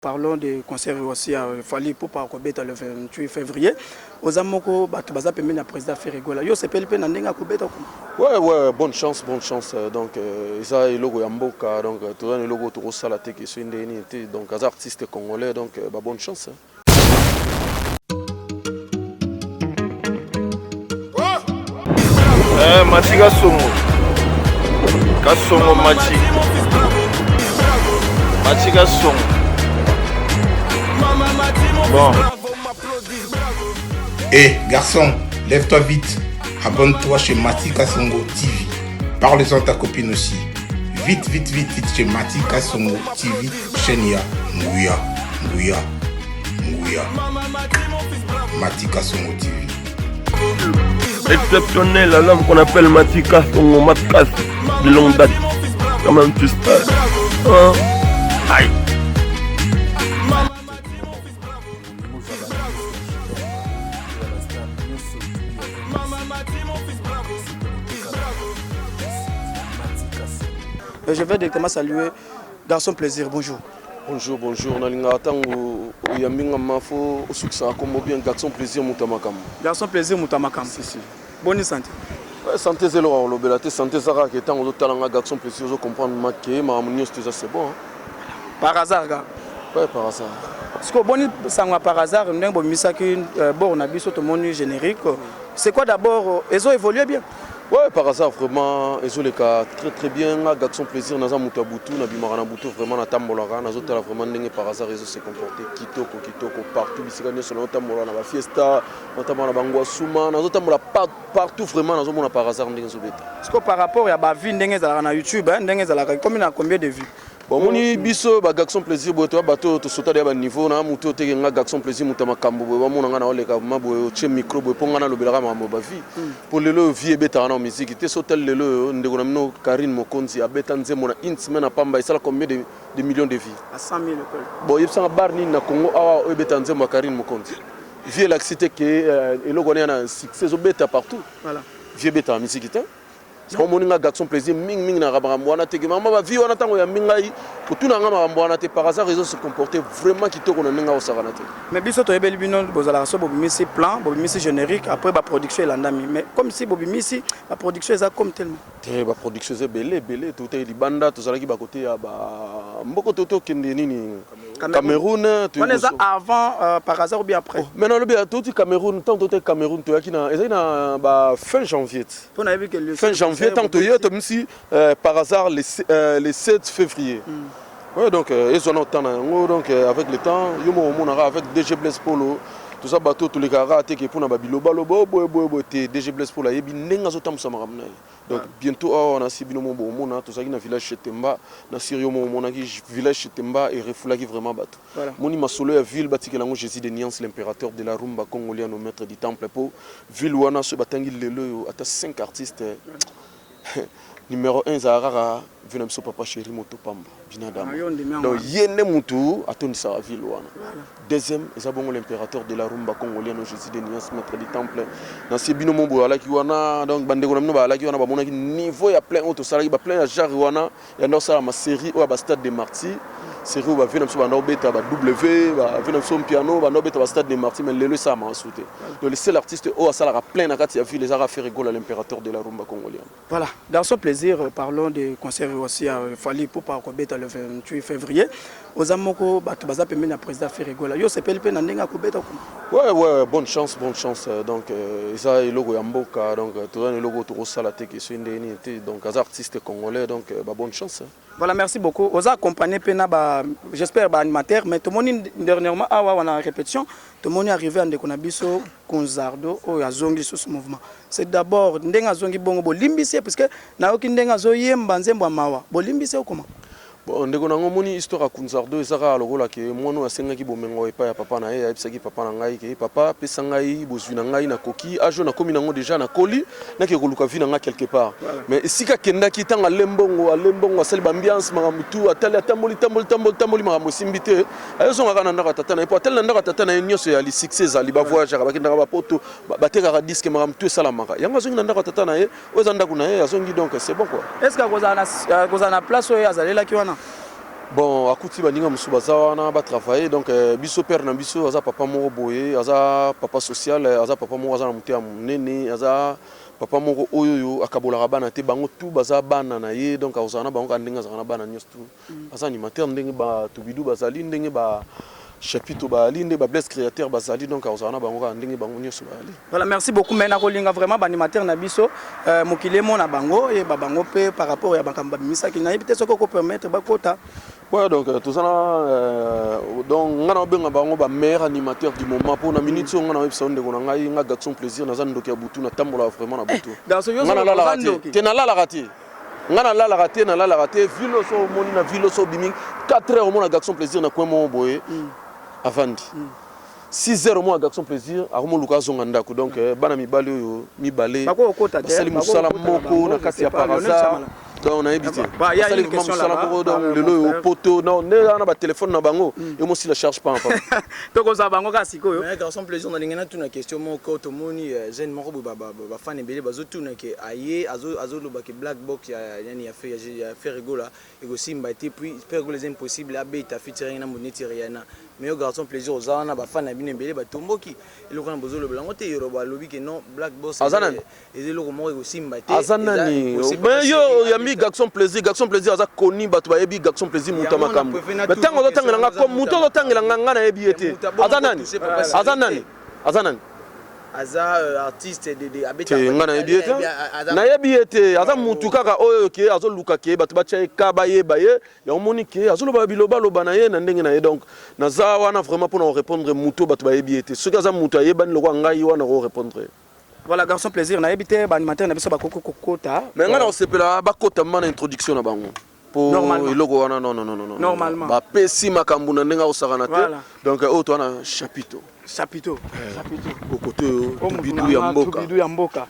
Parlons des concerts aussi à Fali pour Parcobeta le 28 février. Aux Amoko, Batubaza Pemé, le président Ferregola. Yo, c'est PLP Nandenga Kobeta. Ouais, bonne chance. Donc, ça est logo Yamboka, donc, tout le logo Toro Salate qui sont des donc, les artistes congolais, donc, bonne chance. Mati Kasongo. Kasongo Mati. Mati Kasongo. Bon. Garçon, lève-toi vite. Abonne-toi chez Mati Kasongo TV. Parle-en à ta copine aussi. Vite chez Mati Kasongo TV. Chenia, Ngouya. Mati Kasongo TV. Exceptionnel, l'homme qu'on appelle Mati Kasongo, Matkas, de longue date. Comment tu sais? Aïe. Je vais directement saluer Garçon Plaisir. Bonjour. Bonjour. Nalinga tango yambinga mafo au succès comme bien Garçon Plaisir Mutamakam. Garçon Plaisir Mutamakam. Si. Bonne santé. Santé zéro le belate santé zara qui tant au talanga Garçon Plaisir je comprendre maquer ma harmonie c'est bon. Par hasard gars. Ouais, par hasard. Parce que bon sangwa par hasard ndembo misaki bon on a biso to moni générique. C'est quoi d'abord ils ont évolué bien. Ouais, par hasard, vraiment, ils ont les cas très bien. Garçon Plaisir, Naza Moutabutu, Nabimarana Boutou, vraiment, Natambolara, Nazotala, vraiment, par hasard, ils ont se comporté. Kitoko, partout, Bissigane, sur Natambola, Nava Fiesta, Natambola Bangwa Souma, Nazotambola partout, vraiment, Nazomona par hasard, Ndengezobeta. Parce que par rapport à la vie Ndengezala na YouTube, Ndengezala, combien de vues? Bon, moni biso ba Garçon Plaisir boto bato to sota de ba niveau na muto te nga Garçon Plaisir mutama kambo bo mona nga na oleka mabo che micro bo ponga na lobelaka ma ba vie pour lelo vie beta na musique te sotel lelo ndeko na mino Karine Mokonzi abeta nzemo na une semaine à Pamba isala combien de millions de vies à 100 000 bon yebsa bar ni na Congo awa beta nzemo Karine Mokonzi vie l'accité que eloko na succès zo beta partout voilà vie beta musique te c'est un Garçon Plaisir ming na rabamboana te maman ba vie wana tango ya mingai kutuna nga rabamboana te par hasard ils ont se comporté vraiment kitoko na ninga osakana te mais biso to ebeli bino bozala so bobimisi plan bobimisi générique après ba production elandami mais comme si bobimisi la production eza comme tellement te ba production eza belé tout est libanda to zalaki ba côté ya ba mboko toto kende nini Cameroun tu on est avant par hasard ou bien après maintenant le bien tout Cameroun tant tout Cameroun to yaki na eza ba fin janvier on a vu que le fin janvier tant que si par hasard le 7 février. Ouais, donc ils ont autant donc avec le temps avec DG Blaise Polo tout ça bateau tous les gars qui pour na babiloba lobo DG Blaise Polo yebi nenga zotam samaramna donc bientôt on a sibino mo mona tout ça qui na village Chetemba na Sirio mo mona qui village Chetemba et refoula qui vraiment bateau moni masolo ya ville batikelango Jésus de Niance l'impérateur de la rumba congolien au maître du temple pour ville wana se batangi lelo ata 5 artistes. Numéro 1 Zahara Venamso Papa Chéri Moto Pamba Binadama. Donc Yene Moutou Atoni sa ville wana. Deuxième Zabongo l'impérateur de la rumba congolienne Jésus de Nias maître du temple. Na Sibino Mombo ala ki wana donc bandeko na mino ba ala ki wana ba mona ki niveau ya plein auto sala ki ba plein ya jar wana ya no sala ma série ou ba stade de Martyrs. Série ba Venamso ba no beta ba W ba Venamso piano ba no beta ba stade de Martyrs mais le ça m'a sauté. Donc le seul artiste au sala plein na kati ya ville les ara faire rigoler l'impérateur de la rumba congolienne. Voilà, dans son plaisir parlons des concerts aussi à Fali pour Parcobeta le 28 février. Aux Amoko, Batubaza Pemé, le président Ferregola. Yo, c'est PLP Nandenga Kobeta. Ouais, bonne chance. Donc, ça est logo Yamboka, donc, tout le logo Toro Salate qui sont des donc, les artistes congolais, donc, bonne chance. Voilà, merci beaucoup. Aux accompagnés, j'espère, animateur, mais tout le monde, dernièrement, on a répétition, tout le monde est arrivé à Ndekonabiso, Konzardo, ou à Zongi sur ce mouvement. C'est d'abord, Ndenga Zongi Bongo, Limbissé, parce que, Naoki Ndenga Zoye, Mbanzembo Mawa, Limbissé ou comment? ndeko nango moni histoire à Kunzardo ezaka lokola ke mwana asengaki bomengo epa ya papa na ye ayebisaki papa na ngai ke papa pesa ngai bozwi na ngai na koki ajo na komi nango déjà na koli nake koluka vi na nga quelque part mais esika kendaki tanga lembongo asali ambiance makambo tu atali tamboli makambo simbi te ayozonga na ndaka tata na po atali na ndaka tata na nyonso ya li succès ali ba voyageur bakendaka ba poto batekaka disque makambo tu esalamaka yango azongi na ndaka tata na ye oza ndako na ye azongi donc c'est bon quoi est-ce que kozana place oyo azalelaki wana Bon, akuti baninga musu bazawana ba travailler donc biso père na biso aza papa moko boye, aza papa social, aza papa moko aza na muté ya munene, aza papa moko oyo akabolaka bana te bango tout baza bana na ye donc azana bango ndenge azana bana nyos tout. Aza animateur ndenge ba tubidu bazali ndenge ba chapitre bali ndenge ba bless créateur bazali donc azana bango ndenge bango nyos bali. Voilà, merci beaucoup mais na kolinga vraiment ba animateur na biso mokilemo na bango et ba bango pe par rapport ya bakamba bimisa ki na yebite soko ko permettre ba kota. Ouais, donc tout ça donc on a bien un meilleur animateur du moment pour la minute on a besoin de on a garçon plaisir na zando ki abutu na tambola vraiment na butu. Garçon yo on a la raté. Tu na la raté. On a la raté na la raté vilo so moni na vilo so biming 4 heures on a garçon plaisir na quoi mon boy avandi. 6 heures on a garçon plaisir a mo luka zonga ndako donc bana mibale yo mibale. Bako okota te. Sali musala moko na kati ya paraza. Donc on a évité. Il y a une question là-bas. Le poteau, non, on a un téléphone dans bango et moi aussi la charge pas en fait. Donc on a bango kasiko yo. Mais garçon plaisir on a l'ingénieur tout na question mon côté moni jeune moko ba fan ebele bazo tout na ke aye azo lo ba ke black box yani a fait rigola et aussi mba été puis faire les impossible abe ta featuring na moneti riana. Mais garçon plaisir aux ana ba fan ebele ebele ba tomboki et le kana bozo le blanc te yoro ba lobi ke non black box et le ko mo aussi mba te. Azanani. Mais yo garçon plaisir aza koni batu ba yebi garçon plaisir mutama kambo mais tango zo tangela comme muto zo tangela ngana na yebi ete azanani artiste de abeta ngana yebi ete na yebi ete aza mutu kaka oyo ke azo luka ke batu ba tchaye kaba ye baye ya omoni ke azo loba biloba loba na ye na ndenge na ye donc naza wana vraiment pour répondre muto batu ba yebi ete ce que aza mutu ayebani loko ngai wana ro répondre. Voilà, garçon plaisir, na habité ba animateur na biso ba kota. Mais ngana on sepela ba kota mana introduction na bango. Pour iloko wana non. Normalement. Ba pesi makambu na ndenga osakana te. Donc auto wana chapiteau. Au côté tubidu ya mboka. Tubidu ya mboka.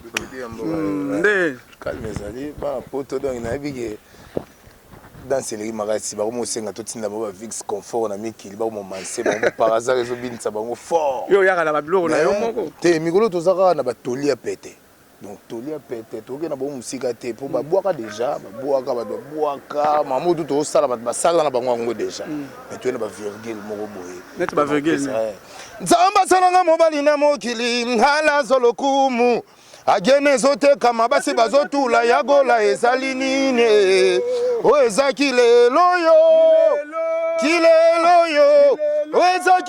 Nde kalmezali ba poto donc na bige dans ces magasi ba mo senga to tinda ba Vix confort na mikili ba mo manse ba mo par hasard ezo binisa bango fort yo yaka na ba biloko na yo moko te mikolo to zaka na ba tolia pete donc tolia pete to ke na ba musika te po ba boaka déjà ba boaka mamudu to sala ba sala na bango ngo déjà mais to na ba virgule moko boye net ba virgule nzamba salanga mobali na mokili ngala zolokumu agene zote kama basi bazotula yagola ezali nini o ezaki lelo yo eza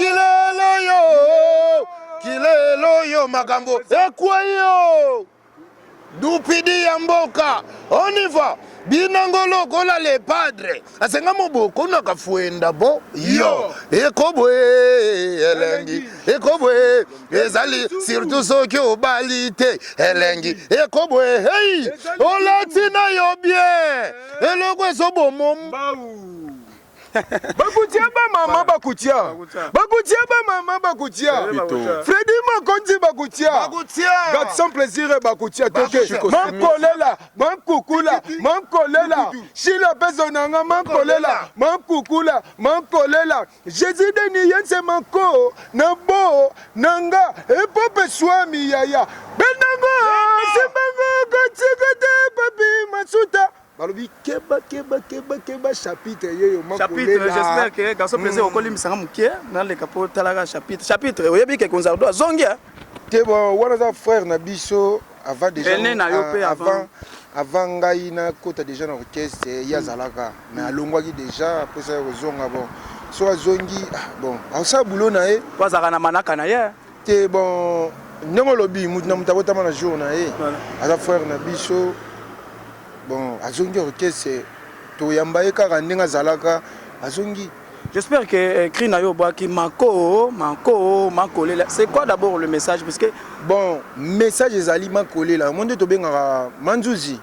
kilelo yo makambo ekwayo dupidi ya mboka on y va binangolo kola le padre asenga moboko na kafuenda bo yo ekobwe elengi ekobwe ezali surtout soki obalite elengi ekobwe hey olatina yo bien eloko ezobo mombaou bakutia ba mama bakutia Freddy Makonzi bakutia garçon plaisir bakutia toke mankolela mankukula mankolela shila pesonanga mankolela Jésus deni yense manko na bo nanga epope swami yaya benango sebango kotikete papi masuta balobi keba chapitre yeyo chapitre j'espère que garçon plaisir okolimisanga mukie na le capot talaka chapitre oyebi ke konzardo azongia te bon wana za frère na biso avant déjà avant ngai na kota déjà na orchestre yazalaka mais alongwaki déjà après ça ozonga bon so azongi bon asa boulot na ye kwazaka na manaka na ye te bon ndenge lobi mutu na mutu abotama na jour na ye aza frère na biso bon azongi orchestre to yambaye kaka ndenge azalaka azongi. J'espère que cri na yo boaki makolela. C'est quoi d'abord le message parce que bon message ezali makolela monde to bengaka manzuzi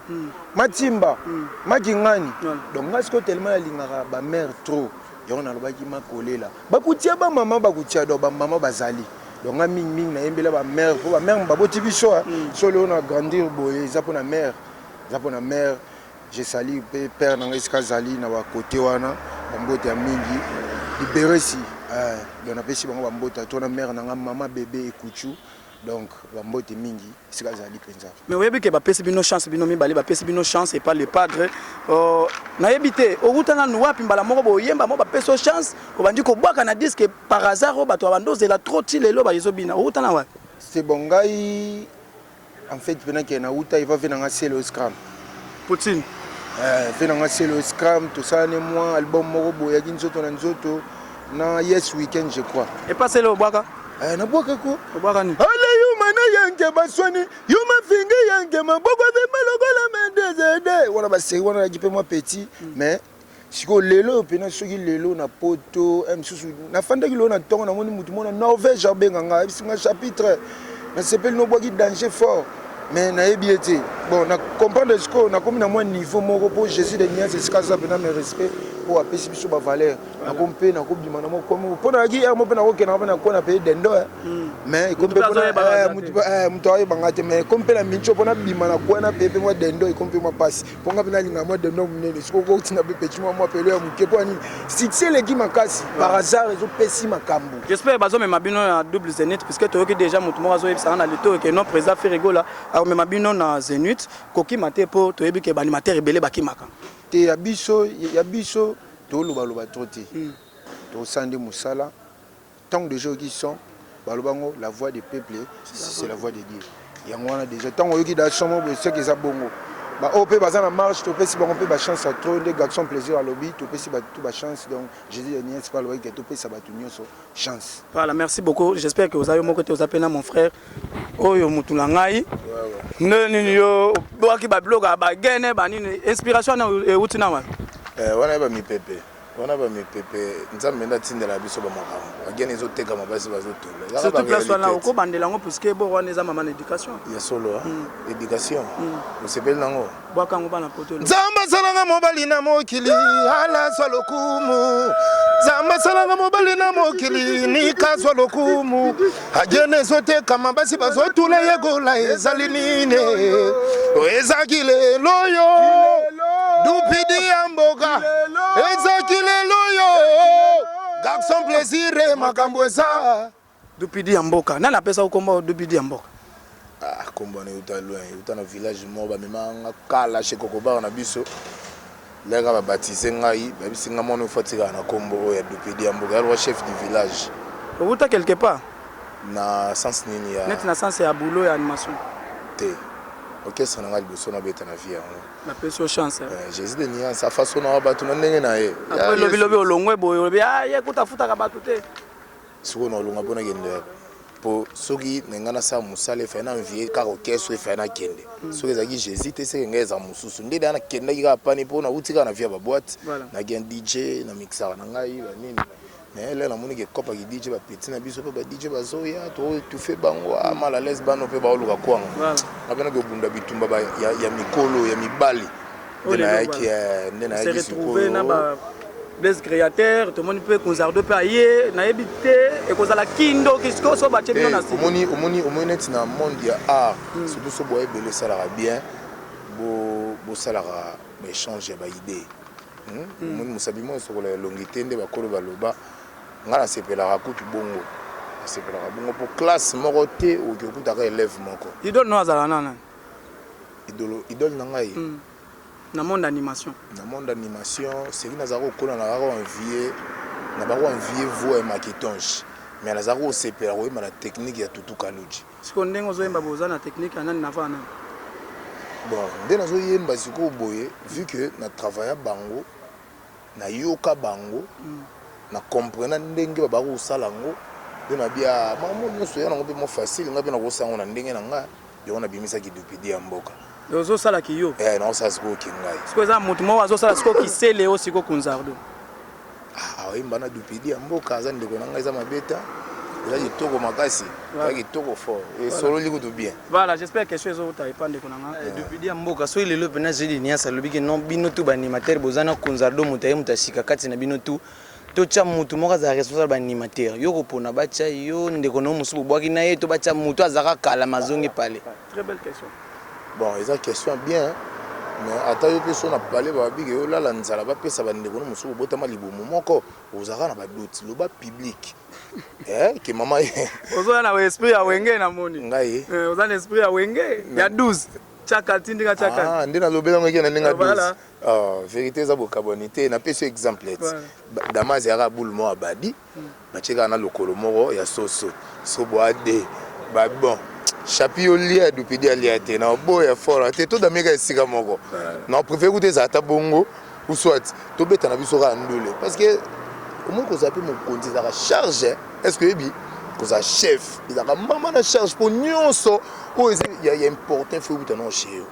matimba makingani donc ngasko tellement alingaka ba mère trop yo na lobaki makolela bakutia ba mama bakutia do ba mama bazali donc ming na yembela ba mère pour ba mère baboti biso solo na grandir boye za pona mère je salue père nanga iska zali na wa côté wana bambote ya mingi libéré si donc na pesi bango bambota to na mère nanga mama bébé ekuchu donc bambote mingi esika ezali mpenza. Mais oyebi ke bapesi bino chance bino mibale bapesi bino chance et pas le padre nayebi te okutana nu wapi mbala moko boyemba mo bapesi chance obandi kobwaka na disque par hasard bato abandozela trop ti lelo bayezobina okutana wapi. C'est bon ngai en fait pena ke na uta iva vena nga selo scram Poutine vena nga selo scram to ça ne moi album moko boya ki nzoto na nzoto na yes weekend je crois et pas selo obwaka na bwaka ko obwaka ni ale yuma na yanke baswani yuma fingi yanke maboko de malokola mendezede wana baseri wana na kipe moi petit mais siko lelo pena soki lelo na poto msusu na fandaki lelo na tongo na moni mutu mona Norvège abenga nga bisinga chapitre na sepeli no boki danger fort mais na ebiete bon na comprendre ce que na komi na moi niveau moko pour Jésus de Nias c'est ça pena mes respect pour apesi biso ba valeur na kompe na kobima na mo comme pona ki mo pena ko kena na ko na payer dendo mais kompe pona mutu ayi bangate mais kompe na mincho pona bima na ko na pepe mo dendo e kompe mo passe ponga pena linga mo dendo munene siko ko tina be petit mo pelo ya muke poni succès le ki makasi par hasard ezo pesi makambo. J'espère bazo mema bino na double Zénith puisque to yoki déjà mutu mo azo yebisa na leto ke non président Ferrego là a mema bino na Zénith koki mate po to yebi ke ba animateur ebele bakimaka te ya biso to loba troté to sandi musala tant de gens qui sont balobango la voix des peuples c'est la voix de Dieu yango wana déjà tant oyoki da somo bo ce que ça bongo ba opé baza na marche to pesi bango pe ba chance à trop des garçons plaisir à lobby to pesi ba tout ba chance donc Jésus de Nias pas le que to pesi ba tout nyonso chance. Voilà, merci beaucoup. J'espère que vous avez mon côté aux appels mon frère oyo mutula ngai nani yo boaki ba blog ba gene ba nini inspiration na utina wa wana ba mi pepe nzambe nda tindela biso ba makambo agene ezoteka mabasi bazotula surtout place wana oko bandela ngo puisque bo wana eza mama éducation ya solo éducation osepeli nango bwaka ngo bana poto nzamba salanga mobali na mokili ala solokumu nzamba salanga mobali na mokili ni kaswa lokumu agene ezoteka mabasi bazotula yegola ezali nine ezakile loyo dupidi ya mboka ezakile loyo garçon plaisir makambo eza dupidi ya mboka nana pesa ukomba dupidi ya mboka kombo na uta loin uta na village mo ba memanga kala chez Kokoba na biso lega ba baptiser ngai ba bisinga mono fatika na kombo ya dupidi ya mboka le chef du village uta quelque part na sens nini ya net na sens ya boulot ya animation te OK ça na ngali boso na beta na vie yango la peso chance Jésus de Nias sa façon na ba tuna ndenge na ye après lobi olongwe boyo ye kutafuta ka batu te siko no longa bona gende po soki nengana sa musale fa na envier ka orchestre fa na kende soki ezaki Jésus te se ngeza mususu ndede ana kenda ki ka pani po na utika na via ba boîte na gen DJ na mixer na ngai ba nini mais là na moni ke kopa ki DJ ba petit na biso pe ba DJ ba zoya to tu fais bango mal à l'aise bano pe ba oluka kwanga na bana ke bunda bitumba ba ya mikolo ya mibali ndena yaki retrouver na ba best créateur tout le monde peut conzardo pe aye na ebité et kozala kindo kisko so ba tebino na omoni net na monde ya art surtout so boye belé ça la bien bo ça la échange ba idée omoni musabi mo so la longité nde ba kolo ba loba ngala sepela kutu bongo sepela bongo pour classe moko te o ke kutaka élève moko idole no azala nana idole na ngai na monde animation c'est que nazaro kola na bako envier na bako envier voix maquetonge mais nazaro sepela ko ma la technique ya tutu kaluji siko ndengo zo yemba boza na technique anani na fana bon ndena zo yemba siko boye vu que na travailler bango na yoka bango na comprendre ndenge ba bako salango ndena bia mamu nyoso yana ngobe mo facile ngabe na ko sango na ndenge na nga yo na bimisa ki dupidi ya mboka ozo sala kiyo non ça siko kingai siko za mutu mo azo sala siko kisele o siko kunzardo oui mbana dupidi ya mboka aza ndeko na ngai za mabeta eza kitoko makasi eza kitoko fort et solo liko tout bien voilà j'espère que chose au taille pas ndeko na ngai dupidi ya mboka so ilelo pena Jésus Nias alobi ke non bino tu ba animateur bozana kunzardo mutaye mutashika kati na bino tu tocha mutu moko za responsable ba animateur yo kopona bacha yo ndeko no musubu bwaki na ye to bacha mutu azaka kala mazongi pale. Très belle question. Bon, ils ont question bien, mais attends, yo peso na parler ba bigi yo la nzala ba pesa ba ndeko no musubu botama libumu moko ozaka na ba doute lo ba public que maman ozoya na esprit ya wenge na moni ngai oza na esprit ya wenge ya 12 chaka tindika chaka nde nalobela ngaki na ndenge 12 vérité eza bokabwani te napesi exemple damas yaka boule moko abadi batiekaka na lokolo moko ya soso sobo ade babon chapi olia dupidi alia te na oboya fort te todamika esika moko na préfère kuta ezala ta bongo ou soit tobeta na biso kaka ndule parce que omoi kozala mpe mokonzi ezalaka charge est-ce que oyebi kozala chef ezalaka mama na charge mpo nyonso oyo ya important fo okuta nao che yo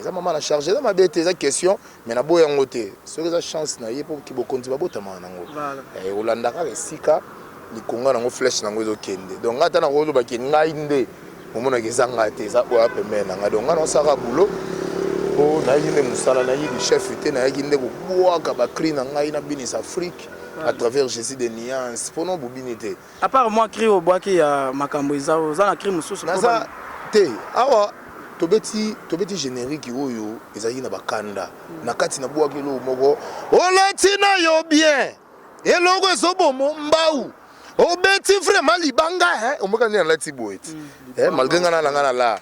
eza mama na charge eza mabe te eza question mais naboya yango te soki eza chance na ye mpo bokonzi babotamaka nango olanda kaka esika likonga nango flèche nango ezokende donc ngai ata nango olobaki ngai nde omonaki eza ngai te eza oya pembeni na ngai donc ngai naosaka boulot mpo nayaki nde mosala nayaki chef te nayaki nde kobwaka bacri na ngai nabinisa afrique à travers Jésus des nuances pour non bobinité à part moi cri au bois qui a makambo izao za na cri mususu naza te awa tobeti générique oyo ezali na bakanda na kati na bois kilo moko olati na yo bien eloko ezobo mbau obeti vraiment libanga omoka ni alati boeti malgré ngana na la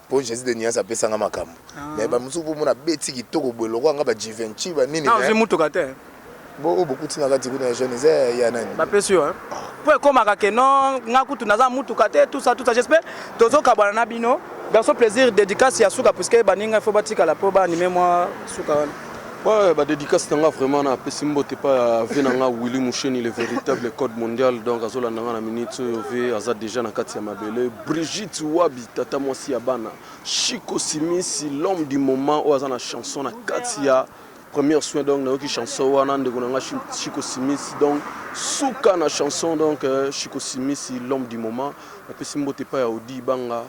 pour Jésus des nuances apesanga makambo mais ba musuku mona beti kitoko boloko nga ba Givenchy ba nini na zimutuka te beaucoup de gens qui ont jeune bah bien sûr pour comme que non ngakutu naza mutuka te tout ça j'espère tozo kabana na bino garçon plaisir dédicace ya suka puisque baninga faut batika la po ba ni moi suka ouais bah dédicace nanga vraiment na pesimbo te pas venanga Willy Moucheni le véritable code mondial donc azola nanga na minute v aza déjà na kati ya mabele Brigitte Wabi tata mwasi ya bana Chico Simisi l'homme du moment ou aza na chanson na kati ya première soin donc na qui chanson wana ndeko nanga Chico Simisi donc suka na chanson donc Chico Simisi l'homme du moment na pesimbo te pas ya Odi Banga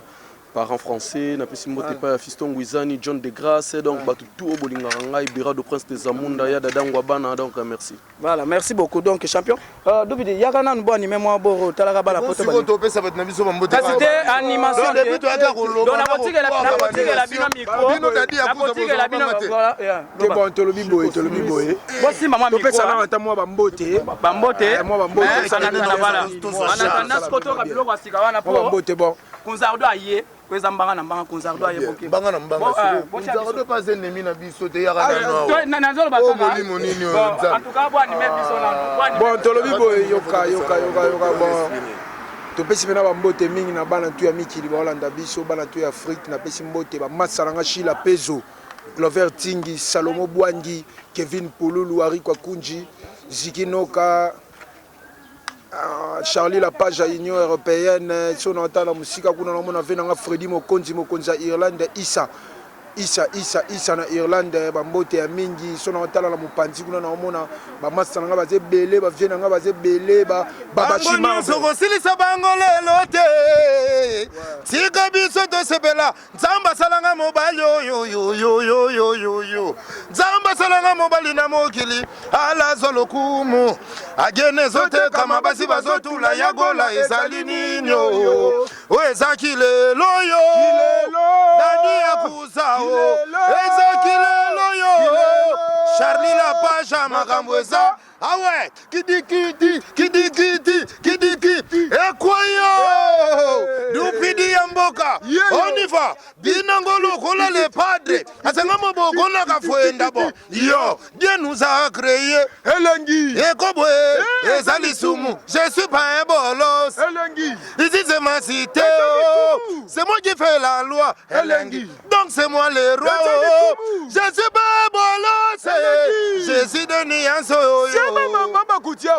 parents français na pesimbo te pas ya Fiston Guizani John de Grasse donc batu tout obolinga ngai Bira de Prince des Amunda ya dadangwa bana donc merci voilà merci beaucoup donc champion Dubidi yaka na nbo animé moi boro talaka bala poto ba to pesa bat na biso mbote c'était animation depuis to ata ko donc na botike la bino micro bino dadi ya botike la bino voilà te bon tolobi boye bosi mama micro pesa na ata moi bambote sana na bala ana skoto ka biloko asika wana po bambote bon Kunzardo aye kweza mbanga na mbanga Kunzardo aye boke mbanga na mbanga Kunzardo pas ennemi na biso te yaka na na nzolo bakanga en tout cas bo animé biso na bon tolobi boye yoka bon topesi mena bambote mingi na bana tu ya mikili baolanda biso bana tu ya Afrique na pesi mbote bamasalanga Shila Pezo Glover Tingi Salomo Bwangi Kevin Pululu Arikwa Kunji Zikinoka Charlie la page à Union européenne son entend la musique kuna na mona venanga Freddy Mokonzi Irlande Isa na Irlande bambote ya mingi son entend la mopanzi kuna na mona ba master nga baze belé ba viena nga baze belé ba chima soko silisa bango lelo te sika biso to sebela nzamba salanga mobali yo nzamba salanga mobali na mokili ala zolokumu agene zote kama basi bazotula yagola ezali ninyo o ezaki lelo yo dani akuzao ezaki lelo yo Charlie la page makambo eza awe kidikiti ekwayo dupidi ya mboka onifa binangolo kola le padre asanga moboko na kafuenda bon yo Dieu nous a créé elengi ekobwe ezali sumu je suis pas un bolos elengi ici c'est ma cité c'est moi qui fais la loi elengi donc c'est moi le roi je suis pas bolos je suis de nuance mama bakutia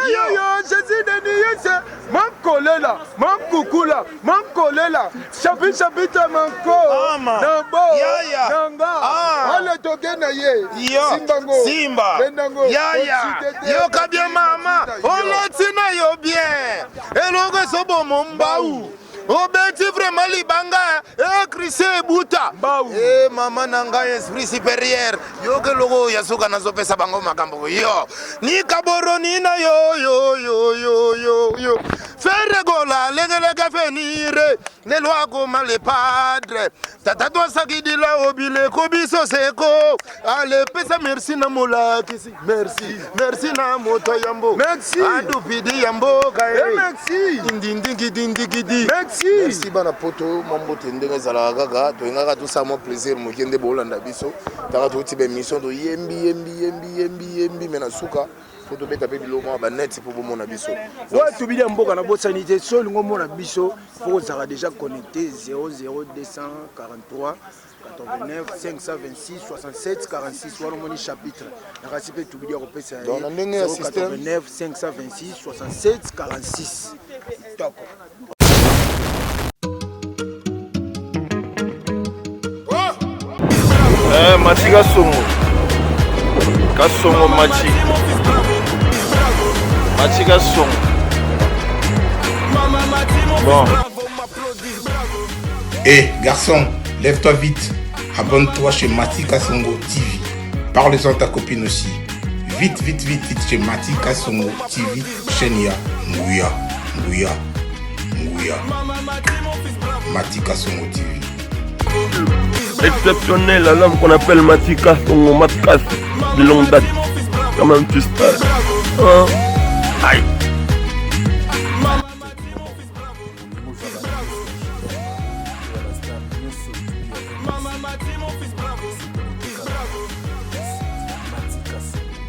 yo Jésus de nuance mam kukula mam kolela chapitre manko nambo nanga ale tokena ye simba yaya yo kabia mama olotina yo bien eloko sobo mombau obeti vraiment libanga Chrissy Buta mama nanga esprit supérieur yoke logo yasuka nazopesa bango makambo yo ni kaboro nina yo Ferregola lengeleke venire les lois comme les padres tata toi sakidila obile kobiso seko ale pesa merci na molakisi merci na moto yambo merci adupidi yambo kae merci indindingidindingidi merci bana poto mambo tendenge zala kaka to ngaka tout ça mon plaisir mokende bolanda biso taka to tibe mission to yembi mena suka to beta pe biloma ba net pour bomona biso ouais to bilia mboka na bosanité so lingo mona biso faut ça déjà connecté 00243 89 526 67 46 wala moni chapitre na kasi pe to bilia ko pesa 89 526 67 46 top Mati Kasongo Mati Kasongo. Bon. Garçon, lève-toi vite. Abonne-toi chez Mati Kasongo TV. Parle-en ta copine aussi. Vite chez Mati Kasongo TV. Chenia, Nguya. Mati Kasongo TV. Exceptionnel, l'homme qu'on appelle Mati Kasongo, Matkas, de longue date. Comment tu sais? Aïe. Mama,